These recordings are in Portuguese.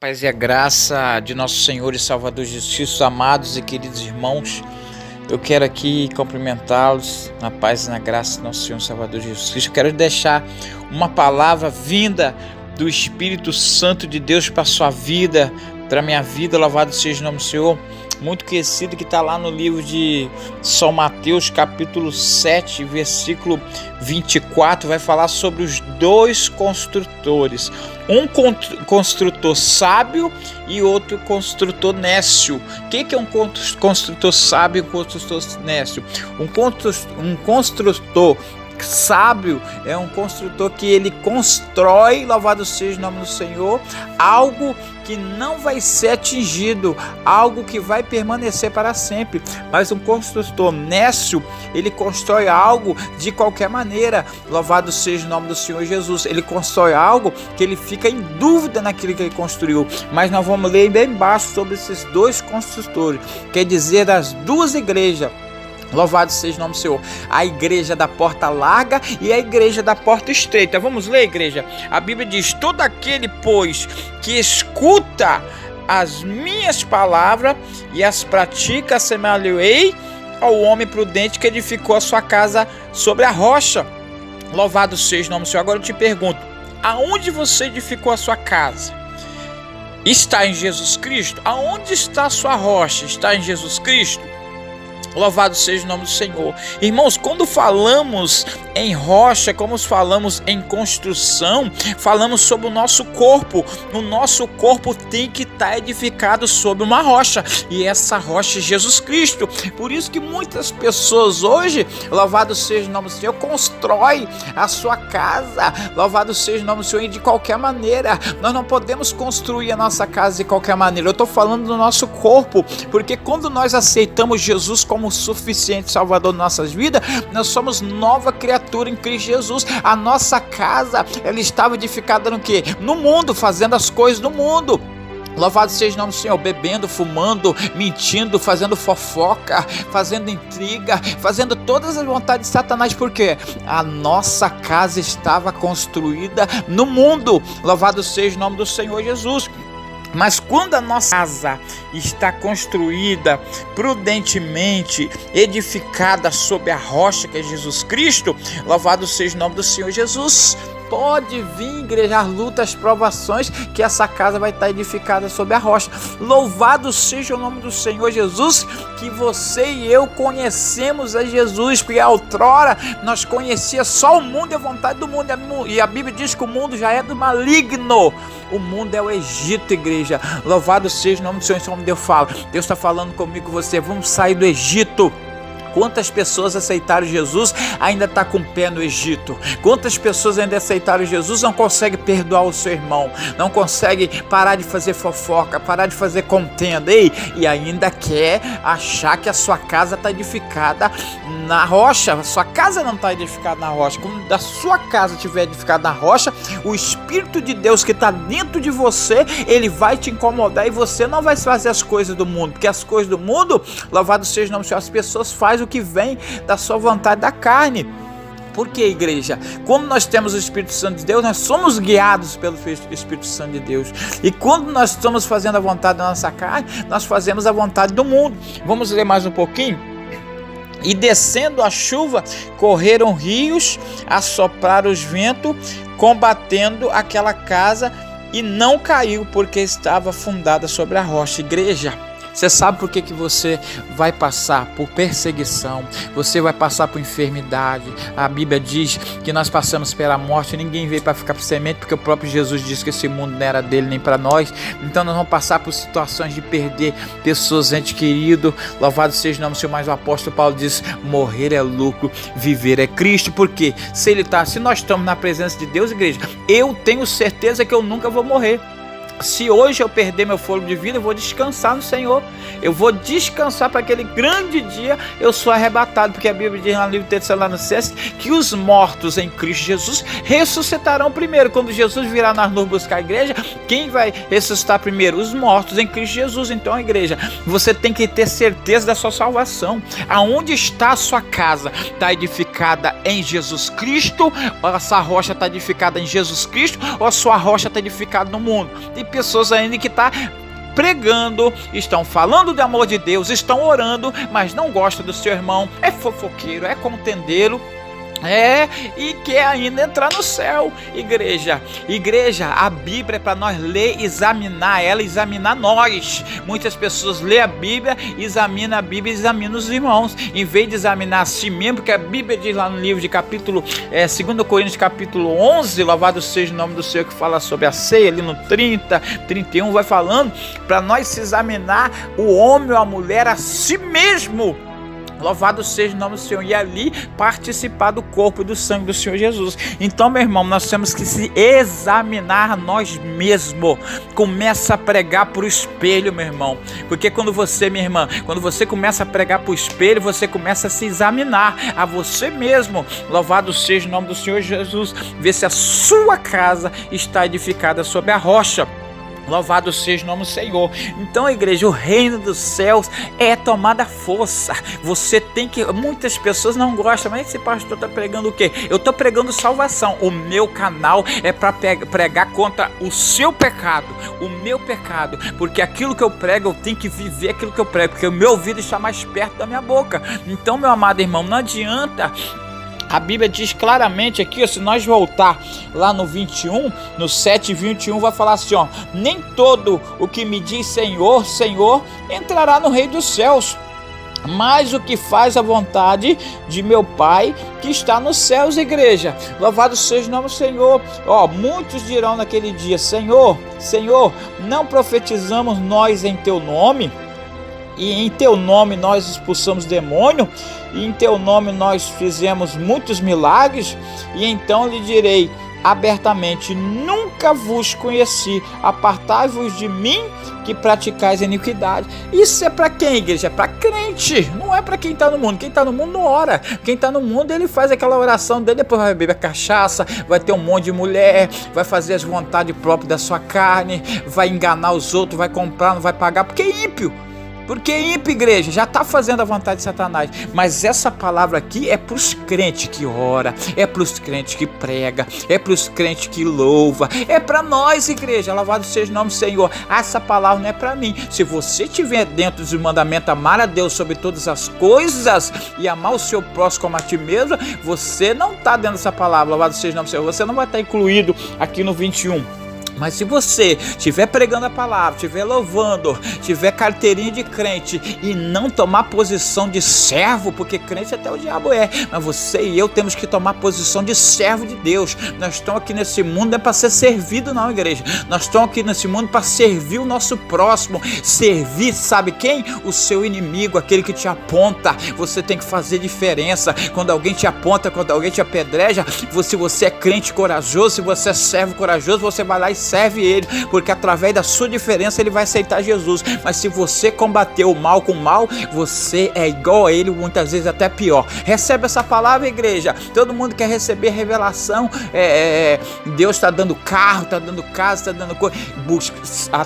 Paz e a graça de nosso Senhor e Salvador Jesus Cristo, amados e queridos irmãos, eu quero aqui cumprimentá-los na paz e na graça do nosso Senhor e Salvador Jesus Cristo. Eu quero deixar uma palavra vinda do Espírito Santo de Deus para a sua vida, para a minha vida. Louvado seja o nome do Senhor. Muito conhecido, que está lá no livro de São Mateus, capítulo 7, versículo 24, vai falar sobre os dois construtores. Um construtor sábio e outro construtor nécio. O que é um construtor sábio e um construtor nécio? Um construtor sábio é um construtor que ele constrói, louvado seja o nome do Senhor, algo que não vai ser atingido, algo que vai permanecer para sempre. Mas um construtor nécio, ele constrói algo de qualquer maneira, louvado seja o nome do Senhor Jesus. Ele constrói algo que ele fica em dúvida naquilo que ele construiu. Mas nós vamos ler bem embaixo sobre esses dois construtores, quer dizer, das duas igrejas. Louvado seja o nome do Senhor. A igreja da porta larga e a igreja da porta estreita. Vamos ler, igreja? A Bíblia diz: todo aquele, pois, que escuta as minhas palavras e as pratica, assemelhei ao homem prudente que edificou a sua casa sobre a rocha. Louvado seja o nome do Senhor. Agora eu te pergunto: aonde você edificou a sua casa? Está em Jesus Cristo? Aonde está a sua rocha? Está em Jesus Cristo? Louvado seja o nome do Senhor. Irmãos, quando falamos em rocha, como falamos em construção, falamos sobre o nosso corpo. O nosso corpo tem que estar edificado sobre uma rocha, e essa rocha é Jesus Cristo. Por isso que muitas pessoas hoje, louvado seja o nome do Senhor, constrói a sua casa, louvado seja o nome do Senhor, e de qualquer maneira. Nós não podemos construir a nossa casa de qualquer maneira. Eu estou falando do nosso corpo, porque quando nós aceitamos Jesus como suficiente Salvador de nossas vidas, nós somos nova criatura em Cristo Jesus. A nossa casa, ela estava edificada no quê? No mundo, fazendo as coisas do mundo. Louvado seja o nome do Senhor, bebendo, fumando, mentindo, fazendo fofoca, fazendo intriga, fazendo todas as vontades de Satanás. Por quê? A nossa casa estava construída no mundo. Louvado seja o nome do Senhor Jesus. Mas quando a nossa casa está construída prudentemente, edificada sobre a rocha que é Jesus Cristo, louvado seja o nome do Senhor Jesus. Pode vir, igreja, as lutas, as provações, que essa casa vai estar edificada sobre a rocha. Louvado seja o nome do Senhor Jesus, que você e eu conhecemos a Jesus, porque outrora nós conhecíamos só o mundo e a vontade do mundo, e a Bíblia diz que o mundo já é do maligno. O mundo é o Egito, igreja. Louvado seja o nome do Senhor. Como Deus fala, Deus está falando comigo, com você, vamos sair do Egito. Quantas pessoas aceitaram Jesus ainda está com o pé no Egito? Quantas pessoas ainda aceitaram Jesus não conseguem perdoar o seu irmão, não conseguem parar de fazer fofoca, parar de fazer contenda, e ainda quer achar que a sua casa está edificada na rocha? A sua casa não está edificada na rocha. Quando a sua casa estiver edificada na rocha, o Espírito de Deus que está dentro de você, ele vai te incomodar, e você não vai fazer as coisas do mundo, porque as coisas do mundo, louvado seja o nome do Senhor, as pessoas fazem o que vem da sua vontade da carne. Por que, igreja? Quando nós temos o Espírito Santo de Deus, nós somos guiados pelo Espírito Santo de Deus. E quando nós estamos fazendo a vontade da nossa carne, nós fazemos a vontade do mundo. Vamos ler mais um pouquinho? E descendo a chuva, correram rios, assopraram os ventos, combatendo aquela casa, e não caiu, porque estava fundada sobre a rocha. Igreja, você sabe por que você vai passar por perseguição, você vai passar por enfermidade. A Bíblia diz que nós passamos pela morte, ninguém veio para ficar por semente, porque o próprio Jesus disse que esse mundo não era dele nem para nós. Então nós vamos passar por situações de perder pessoas, entes queridos. Louvado seja o nome do Senhor. Mas o apóstolo Paulo diz: morrer é lucro, viver é Cristo. Porque se nós estamos na presença de Deus, igreja, eu tenho certeza que eu nunca vou morrer. Se hoje eu perder meu fôlego de vida, eu vou descansar no Senhor. Eu vou descansar para aquele grande dia eu sou arrebatado, porque a Bíblia diz no livro de Tessalonicenses que os mortos em Cristo Jesus ressuscitarão primeiro. Quando Jesus virá nas nuvens buscar a igreja, quem vai ressuscitar primeiro? Os mortos em Cristo Jesus. Então, igreja, você tem que ter certeza da sua salvação. Aonde está a sua casa? Está edificada em Jesus Cristo? Ou essa rocha está edificada em Jesus Cristo? Ou a sua rocha está edificada no mundo? Tem pessoas ainda que estão pregando, estão falando do amor de Deus, estão orando, mas não gosta do seu irmão, é fofoqueiro, é contendeiro, e quer ainda entrar no céu. Igreja, a Bíblia é para nós ler, examinar ela, examinar nós. Muitas pessoas lêem a Bíblia, examinam a Bíblia, examinam os irmãos, em vez de examinar a si mesmo, porque a Bíblia diz lá no livro de capítulo 2 Coríntios capítulo 11, louvado seja o nome do Senhor, que fala sobre a ceia, ali no 30, 31, vai falando para nós se examinar o homem ou a mulher a si mesmo. Louvado seja o nome do Senhor. E ali participar do corpo e do sangue do Senhor Jesus. Então, meu irmão, nós temos que se examinar nós mesmos. Começa a pregar para o espelho, meu irmão. Porque quando você, minha irmã, quando você começa a pregar para o espelho, você começa a se examinar a você mesmo. Louvado seja o nome do Senhor Jesus. Ver se a sua casa está edificada sobre a rocha. Louvado seja o nome do Senhor. Então, igreja, o reino dos céus é tomada força. Você tem que... Muitas pessoas não gostam, mas esse pastor está pregando o quê? Eu estou pregando salvação. O meu canal é para pregar contra o seu pecado, o meu pecado. Porque aquilo que eu prego, eu tenho que viver aquilo que eu prego, porque o meu ouvido está mais perto da minha boca. Então, meu amado irmão, não adianta... A Bíblia diz claramente aqui, ó, se nós voltar lá no 21, no 7:21, vai falar assim, ó: nem todo o que me diz Senhor, Senhor, entrará no reino dos céus, mas o que faz a vontade de meu Pai que está nos céus. Igreja, louvado seja o nome do Senhor. Ó, muitos dirão naquele dia: Senhor, Senhor, não profetizamos nós em teu nome? E em teu nome nós expulsamos demônio, e em teu nome nós fizemos muitos milagres. E então lhe direi abertamente: nunca vos conheci, apartai-vos de mim, que praticais a iniquidade. Isso é para quem, igreja? É para crente, não é para quem está no mundo. Quem está no mundo não ora. Quem está no mundo, ele faz aquela oração dele, depois vai beber cachaça, vai ter um monte de mulher, vai fazer as vontades próprias da sua carne, vai enganar os outros, vai comprar, não vai pagar, porque é ímpio. Porque ímpio, igreja, já está fazendo a vontade de Satanás. Mas essa palavra aqui é para os crentes que ora, é para os crentes que prega, é para os crentes que louva, é para nós, igreja. Louvado seja o nome do Senhor. Essa palavra não é para mim. Se você estiver dentro do mandamento amar a Deus sobre todas as coisas e amar o seu próximo como a ti mesmo, você não está dentro dessa palavra. Louvado seja o nome do Senhor. Você não vai estar incluído aqui no 21. Mas se você estiver pregando a palavra, estiver louvando, tiver carteirinha de crente e não tomar posição de servo, porque crente até o diabo é, mas você e eu temos que tomar posição de servo de Deus. Nós estamos aqui nesse mundo não é para ser servido não, igreja. Nós estamos aqui nesse mundo para servir o nosso próximo. Servir, sabe quem? O seu inimigo, aquele que te aponta. Você tem que fazer diferença. Quando alguém te aponta, quando alguém te apedreja, se você é crente corajoso, se você é servo corajoso, você vai lá e serve ele, porque através da sua diferença ele vai aceitar Jesus. Mas se você combater o mal com o mal, você é igual a ele, muitas vezes até pior. Recebe essa palavra, igreja. Todo mundo quer receber revelação. Deus está dando carro, está dando casa, está dando coisa.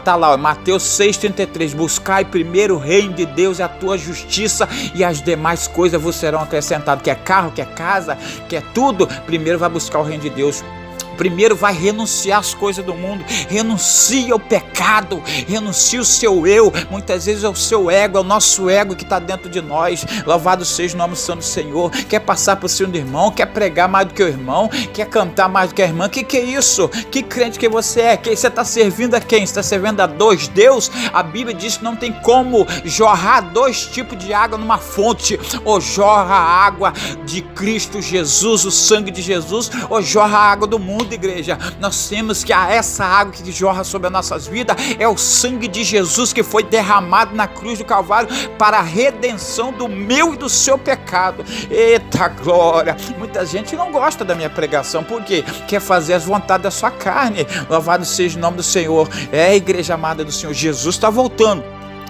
Tá lá, ó, Mateus 6,33: buscai primeiro o reino de Deus e a tua justiça, e as demais coisas vos serão acrescentadas. Quer carro, quer casa, quer tudo? Primeiro vai buscar o reino de Deus. Primeiro vai renunciar às coisas do mundo, renuncia ao pecado, renuncia o seu eu. Muitas vezes é o seu ego, é o nosso ego que está dentro de nós. Louvado seja o nome santo do Senhor. Quer passar por cima do irmão, quer pregar mais do que o irmão, quer cantar mais do que a irmã. Que é isso? Que crente que você é? Que você está servindo a quem? Você está servindo a dois Deus? A Bíblia diz que não tem como jorrar dois tipos de água numa fonte. Ou jorra a água de Cristo Jesus, o sangue de Jesus, ou jorra a água do mundo. Igreja, nós temos que essa água que jorra sobre as nossas vidas é o sangue de Jesus que foi derramado na cruz do Calvário para a redenção do meu e do seu pecado. Eita glória! Muita gente não gosta da minha pregação, porque quer fazer as vontades da sua carne. Louvado seja o nome do Senhor. Igreja amada do Senhor, Jesus está voltando.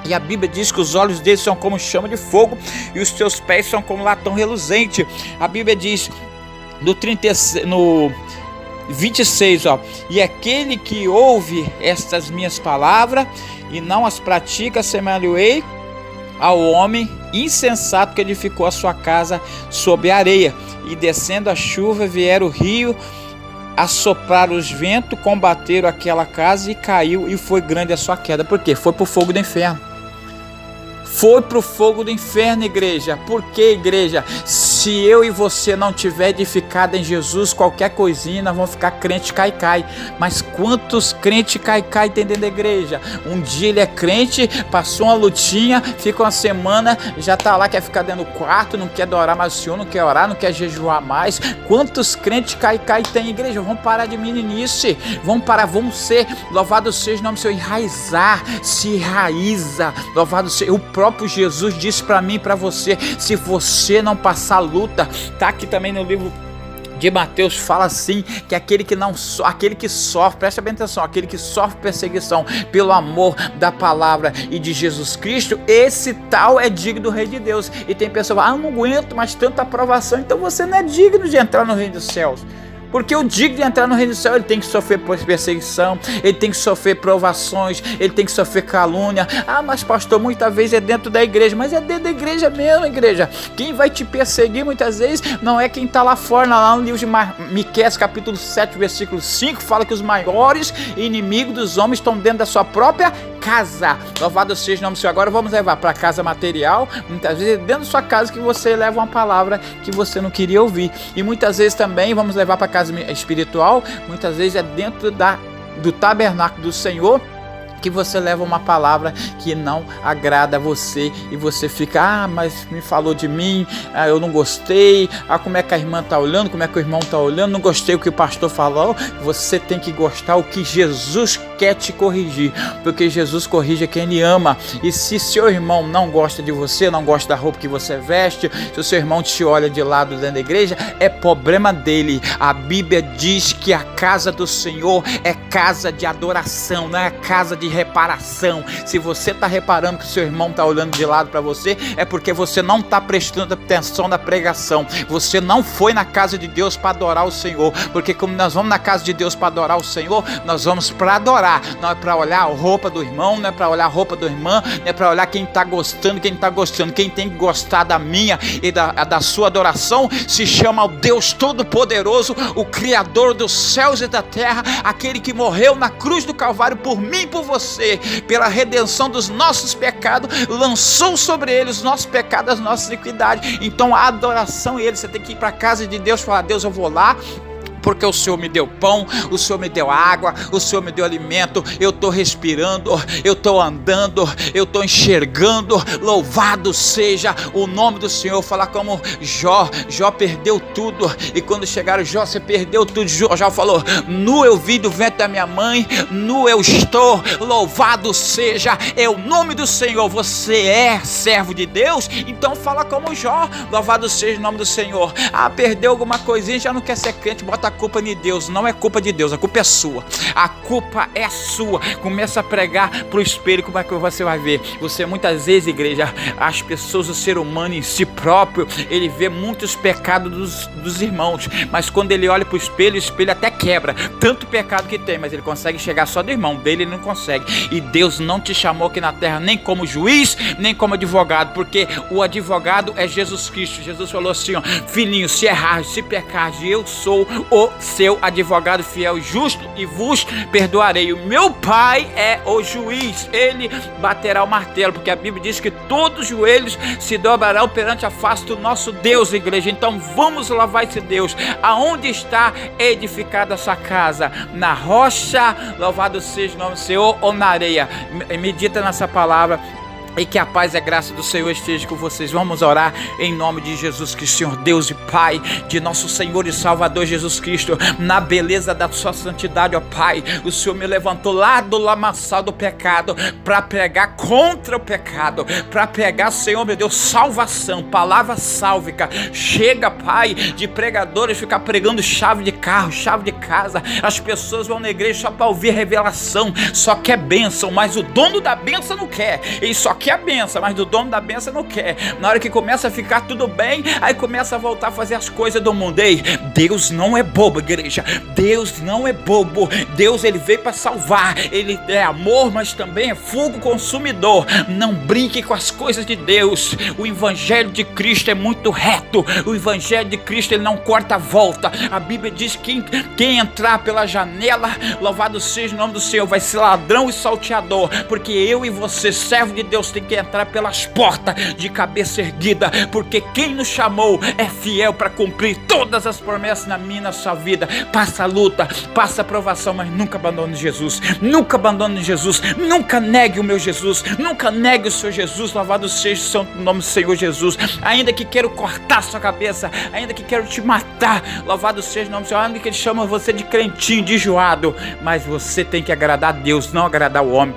E a Bíblia diz que os olhos dele são como chama de fogo e os seus pés são como latão reluzente. A Bíblia diz no 26, ó: e aquele que ouve estas minhas palavras e não as pratica, semelhei ao homem insensato que edificou a sua casa sobre a areia, e descendo a chuva vieram o rio, assopraram os ventos, combateram aquela casa e caiu, e foi grande a sua queda. Por quê? Foi para o fogo do inferno. Foi para o fogo do inferno, igreja. Por quê, igreja? Se eu e você não tiver edificado em Jesus, qualquer coisinha, nós vamos ficar crente cai. Mas quantos crentes cai tem dentro da igreja? Um dia ele é crente, passou uma lutinha, fica uma semana, já está lá, quer ficar dentro do quarto, não quer adorar mais o Senhor, não quer orar, não quer jejuar mais. Quantos crentes cai tem, igreja? Vamos parar de meninice, vamos parar, vamos ser, louvado seja o nome do Senhor, enraizar, se enraiza, louvado seja. O próprio Jesus disse para mim e para você: se você não passar luta, tá aqui também no livro de Mateus, fala assim, que aquele que sofre, presta bem atenção, aquele que sofre perseguição pelo amor da palavra e de Jesus Cristo, esse tal é digno do reino de Deus. E tem pessoas que falam: eu não aguento mais tanta aprovação, então você não é digno de entrar no reino dos céus. Porque o digno de entrar no reino do céu, ele tem que sofrer perseguição, ele tem que sofrer provações, ele tem que sofrer calúnia. Ah, mas pastor, muitas vezes é dentro da igreja. Mas é dentro da igreja mesmo, igreja. Quem vai te perseguir muitas vezes não é quem está lá fora. Lá no livro de Miqueias, capítulo 7, versículo 5, fala que os maiores inimigos dos homens estão dentro da sua própria casa. Louvado seja o nome do Senhor. Agora vamos levar para a casa material. Muitas vezes é dentro da sua casa que você leva uma palavra que você não queria ouvir. E muitas vezes também vamos levar para a casa espiritual. Muitas vezes é dentro do tabernáculo do Senhor que você leva uma palavra que não agrada a você, e você fica: ah, mas me falou de mim, ah, eu não gostei, ah, como é que a irmã está olhando, como é que o irmão está olhando, não gostei o que o pastor falou. Você tem que gostar o que Jesus quer te corrigir, porque Jesus corrige quem Ele ama. E se seu irmão não gosta de você, não gosta da roupa que você veste, se o seu irmão te olha de lado dentro da igreja, é problema dele. A Bíblia diz que a casa do Senhor é casa de adoração, não é casa de reparação. Se você está reparando que o seu irmão está olhando de lado para você, é porque você não está prestando atenção na pregação. Você não foi na casa de Deus para adorar o Senhor, porque como nós vamos na casa de Deus para adorar o Senhor, nós vamos para adorar, não é para olhar a roupa do irmão, não é para olhar a roupa da irmã, não é para olhar quem está gostando, quem não está gostando. Quem tem que gostar da minha e da sua adoração se chama o Deus Todo-Poderoso, o Criador dos céus e da terra, aquele que morreu na cruz do Calvário por mim e por você, pela redenção dos nossos pecados, lançou sobre ele os nossos pecados, as nossas iniquidades. Então a adoração a ele, você tem que ir para a casa de Deus e falar: Deus, eu vou lá porque o Senhor me deu pão, o Senhor me deu água, o Senhor me deu alimento, eu estou respirando, eu estou andando, eu estou enxergando. Louvado seja o nome do Senhor. Falar como Jó perdeu tudo, e quando chegaram: Jó, você perdeu tudo. Jó falou: nu eu vim do ventre da minha mãe, nu eu estou. Louvado seja o nome do Senhor. Você é servo de Deus, então fala como Jó. Louvado seja o nome do Senhor. Ah, perdeu alguma coisinha, já não quer ser crente, bota a culpa de Deus. Não é culpa de Deus, a culpa é sua. A culpa é sua. Começa a pregar pro espelho, como é que você vai ver? Você muitas vezes, igreja, as pessoas, o ser humano em si próprio, ele vê muitos pecados dos irmãos, mas quando ele olha pro espelho, o espelho até quebra tanto pecado que tem, mas ele consegue chegar só do irmão dele, ele não consegue. E Deus não te chamou aqui na terra nem como juiz, nem como advogado, porque o advogado é Jesus Cristo. Jesus falou assim: ó, filhinho, se errar, se pecar, eu sou o seu advogado fiel e justo, e vos perdoarei. O meu Pai é o juiz, ele baterá o martelo, porque a Bíblia diz que todos os joelhos se dobrarão perante a face do nosso Deus, igreja. Então vamos louvar esse Deus. Aonde está edificada essa casa? Na rocha, louvado seja o nome do Senhor, ou na areia? Medita nessa palavra, e que a paz e a graça do Senhor esteja com vocês. Vamos orar em nome de Jesus Cristo. Senhor Deus e Pai de nosso Senhor e Salvador Jesus Cristo, na beleza da sua santidade, ó Pai, o Senhor me levantou lá do lamaçal do pecado para pregar contra o pecado, para pregar, Senhor meu Deus, salvação, palavra sálvica. Chega, Pai, de pregadores ficar pregando chave de carro, chave de casa. As pessoas vão na igreja só para ouvir revelação, só quer bênção, mas o dono da bênção não quer. Ele só quer a benção, mas do dono da benção não quer. Na hora que começa a ficar tudo bem, aí começa a voltar a fazer as coisas do mundo. Ei, Deus não é bobo, igreja. Deus não é bobo. Deus, ele veio para salvar. Ele é amor, mas também é fogo consumidor. Não brinque com as coisas de Deus. O evangelho de Cristo é muito reto. O evangelho de Cristo, ele não corta a volta. A Bíblia diz que quem entrar pela janela, louvado seja o nome do Senhor, vai ser ladrão e salteador. Porque eu e você, servo de Deus, tem que entrar pelas portas de cabeça erguida, porque quem nos chamou é fiel para cumprir todas as promessas na minha e na sua vida. Passa a luta, passa a provação, mas nunca abandone Jesus. Nunca abandone Jesus. Nunca negue o meu Jesus. Nunca negue o seu Jesus. Louvado seja o santo nome do Senhor Jesus. Ainda que quero cortar sua cabeça, ainda que quero te matar, louvado seja o nome do Senhor. Ainda que ele chama você de crentinho, de enjoado, mas você tem que agradar a Deus, não agradar o homem.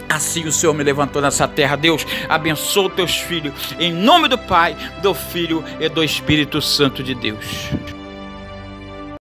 Assim o Senhor me levantou nessa terra. Deus, abençoa os teus filhos, em nome do Pai, do Filho e do Espírito Santo de Deus.